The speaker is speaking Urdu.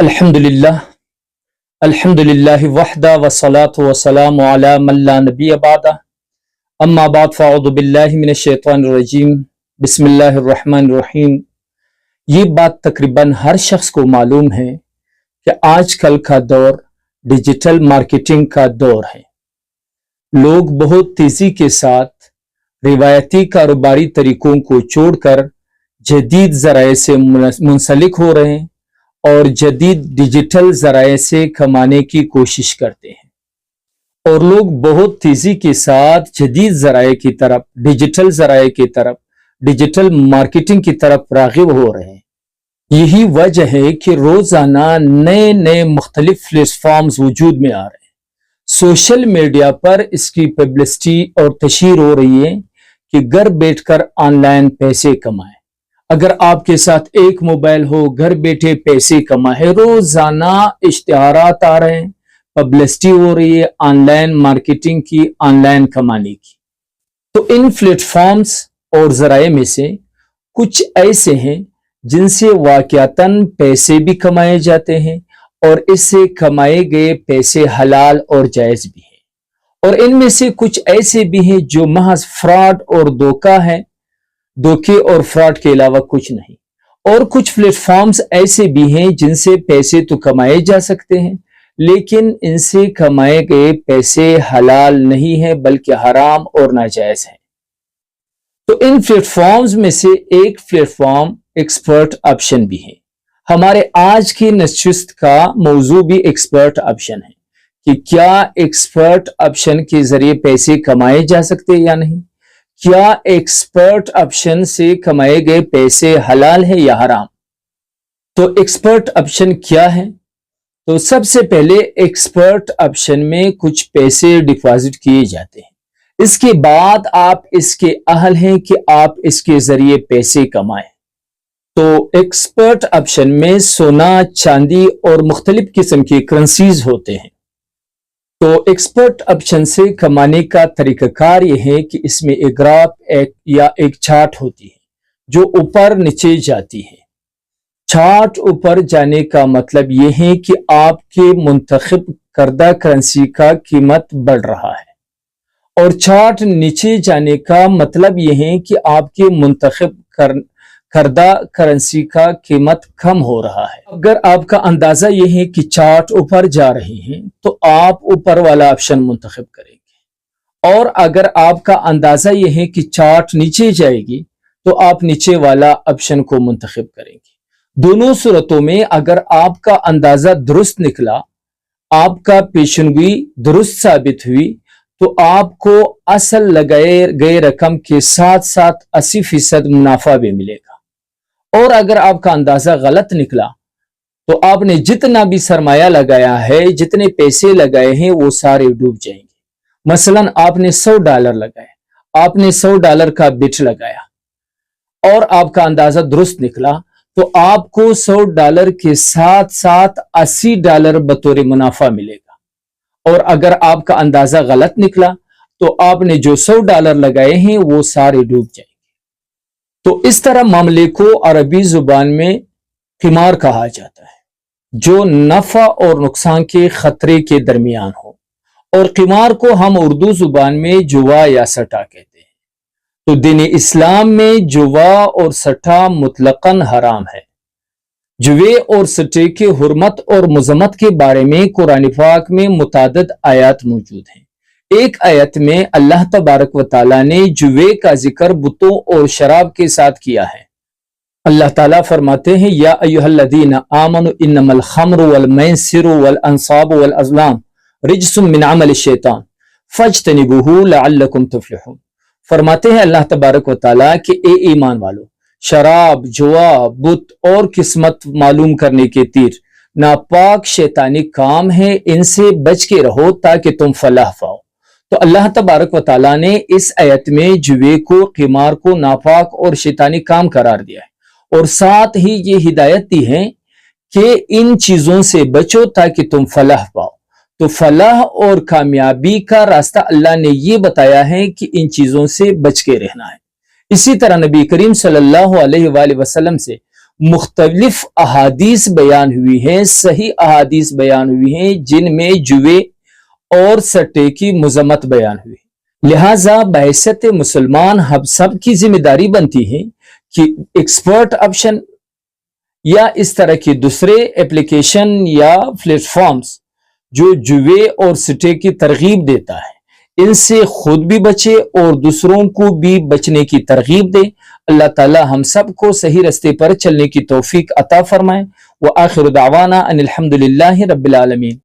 الحمدللہ الحمدللہ وحدہ والصلاة والسلام علی من لا نبی بعدہ اما بعد فاعوذ باللہ من الشیطان الرجیم بسم اللہ الرحمن الرحیم۔ یہ بات تقریباً ہر شخص کو معلوم ہے کہ آج کل کا دور ڈیجیٹل مارکیٹنگ کا دور ہے۔ لوگ بہت تیزی کے ساتھ روایتی کاروباری طریقوں کو چھوڑ کر جدید ذرائع سے منسلک ہو رہے ہیں اور جدید ڈیجیٹل ذرائع سے کمانے کی کوشش کرتے ہیں، اور لوگ بہت تیزی کے ساتھ جدید ذرائع کی طرف، ڈیجیٹل ذرائع کی طرف، ڈیجیٹل مارکیٹنگ کی طرف راغب ہو رہے ہیں۔ یہی وجہ ہے کہ روزانہ نئے مختلف پلیٹ فارمز وجود میں آ رہے ہیں۔ سوشل میڈیا پر اس کی پبلسٹی اور تشہیر ہو رہی ہے کہ گھر بیٹھ کر آن لائن پیسے کمائیں۔ اگر آپ کے ساتھ ایک موبائل ہو، گھر بیٹھے پیسے کمائیں۔ روزانہ اشتہارات آ رہے ہیں، پبلسٹی ہو رہی ہے آن لائن مارکیٹنگ کی، آن لائن کمانے کی۔ تو ان پلیٹ فارمز اور ذرائع میں سے کچھ ایسے ہیں جن سے واقعتاً پیسے بھی کمائے جاتے ہیں، اور اس سے کمائے گئے پیسے حلال اور جائز بھی ہیں، اور ان میں سے کچھ ایسے بھی ہیں جو محض فراڈ اور دھوکہ ہے، دھوکے اور فراڈ کے علاوہ کچھ نہیں۔ اور کچھ پلیٹ فارمز ایسے بھی ہیں جن سے پیسے تو کمائے جا سکتے ہیں، لیکن ان سے کمائے گئے پیسے حلال نہیں ہیں بلکہ حرام اور ناجائز ہیں۔ تو ان پلیٹ فارمز میں سے ایک پلیٹ فارم ایکسپرٹ آپشن بھی ہے۔ ہمارے آج کی نشست کا موضوع بھی ایکسپرٹ آپشن ہے کہ کیا ایکسپرٹ آپشن کے ذریعے پیسے کمائے جا سکتے یا نہیں، کیا ایکسپرٹ آپشن سے کمائے گئے پیسے حلال ہے یا حرام۔ تو ایکسپرٹ آپشن کیا ہے؟ تو سب سے پہلے ایکسپرٹ آپشن میں کچھ پیسے ڈپازٹ کیے جاتے ہیں، اس کے بعد آپ اس کے اہل ہیں کہ آپ اس کے ذریعے پیسے کمائیں۔ تو ایکسپرٹ آپشن میں سونا، چاندی اور مختلف قسم کی کرنسیز ہوتے ہیں۔ تو ایکسپرٹ آپشن سے کمانے کا طریقہ کار یہ ہے کہ اس میں ایک گراف یا ایک چارٹ ہوتی ہے جو اوپر نیچے جاتی ہے۔ چارٹ اوپر جانے کا مطلب یہ ہے کہ آپ کے منتخب کردہ کرنسی کا قیمت بڑھ رہا ہے، اور چارٹ نیچے جانے کا مطلب یہ ہے کہ آپ کے منتخب کردہ کرنسی کا قیمت کم ہو رہا ہے۔ اگر آپ کا اندازہ یہ ہے کہ چارٹ اوپر جا رہی ہے تو آپ اوپر والا آپشن منتخب کریں گے، اور اگر آپ کا اندازہ یہ ہے کہ چارٹ نیچے جائے گی تو آپ نیچے والا آپشن کو منتخب کریں گے۔ دونوں صورتوں میں اگر آپ کا اندازہ درست نکلا، آپ کا پیشن گوئی درست ثابت ہوئی، تو آپ کو اصل لگائے گئے رقم کے ساتھ ساتھ 80% منافع بھی ملے گا۔ اور اگر آپ کا اندازہ غلط نکلا تو آپ نے جتنا بھی سرمایہ لگایا ہے، جتنے پیسے لگائے ہیں، وہ سارے ڈوب جائیں گے۔ مثلا آپ نے $100 لگایا، آپ نے $100 کا بٹ لگایا اور آپ کا اندازہ درست نکلا، تو آپ کو $100 کے ساتھ ساتھ $80 بطور منافع ملے گا۔ اور اگر آپ کا اندازہ غلط نکلا تو آپ نے جو $100 لگائے ہیں وہ سارے ڈوب جائیں گے۔ تو اس طرح معاملے کو عربی زبان میں قمار کہا جاتا ہے، جو نفع اور نقصان کے خطرے کے درمیان ہو، اور قمار کو ہم اردو زبان میں جوا یا سٹا کہتے ہیں۔ تو دین اسلام میں جوا اور سٹا مطلقاً حرام ہے۔ جوے اور سٹے کے حرمت اور مذمت کے بارے میں قرآن پاک میں متعدد آیات موجود ہیں۔ ایک آیت میں اللہ تبارک و تعالیٰ نے جوے کا ذکر بتوں اور شراب کے ساتھ کیا ہے۔ اللہ تعالیٰ فرماتے ہیں، یا ایھا الذین آمنوا انما الخمر والمیسر والانصاب والازلام رجس من عمل الشیطان فاجتنبوہ لعلکم تفلحون۔ فرماتے ہیں اللہ تبارک و تعالیٰ کہ اے ایمان والو، شراب، جوا، بت اور قسمت معلوم کرنے کے تیر ناپاک شیطانی کام ہیں، ان سے بچ کے رہو تاکہ تم فلاح پاؤ۔ تو اللہ تبارک و تعالیٰ نے اس آیت میں جوے کو، قمار کو ناپاک اور شیطانی کام قرار دیا ہے، اور ساتھ ہی یہ ہدایت دی ہے کہ ان چیزوں سے بچو تاکہ تم فلاح پاؤ۔ تو فلاح اور کامیابی کا راستہ اللہ نے یہ بتایا ہے کہ ان چیزوں سے بچ کے رہنا ہے۔ اسی طرح نبی کریم صلی اللہ علیہ وآلہ وسلم سے مختلف احادیث بیان ہوئی ہیں، صحیح احادیث بیان ہوئی ہیں جن میں جوے اور سٹے کی مذمت بیان ہوئی. لہٰذا بحیثیت مسلمان ہم سب کی ذمہ داری بنتی ہے کہ ایکسپرٹ آپشن یا اس طرح کی دوسرے اپلیکیشن یا پلیٹ فارمز جو جوے اور سٹے کی ترغیب دیتا ہے ان سے خود بھی بچے اور دوسروں کو بھی بچنے کی ترغیب دے. اللہ تعالی ہم سب کو صحیح رستے پر چلنے کی توفیق عطا فرمائے. وآخر دعوانا ان الحمد للہ رب العالمین.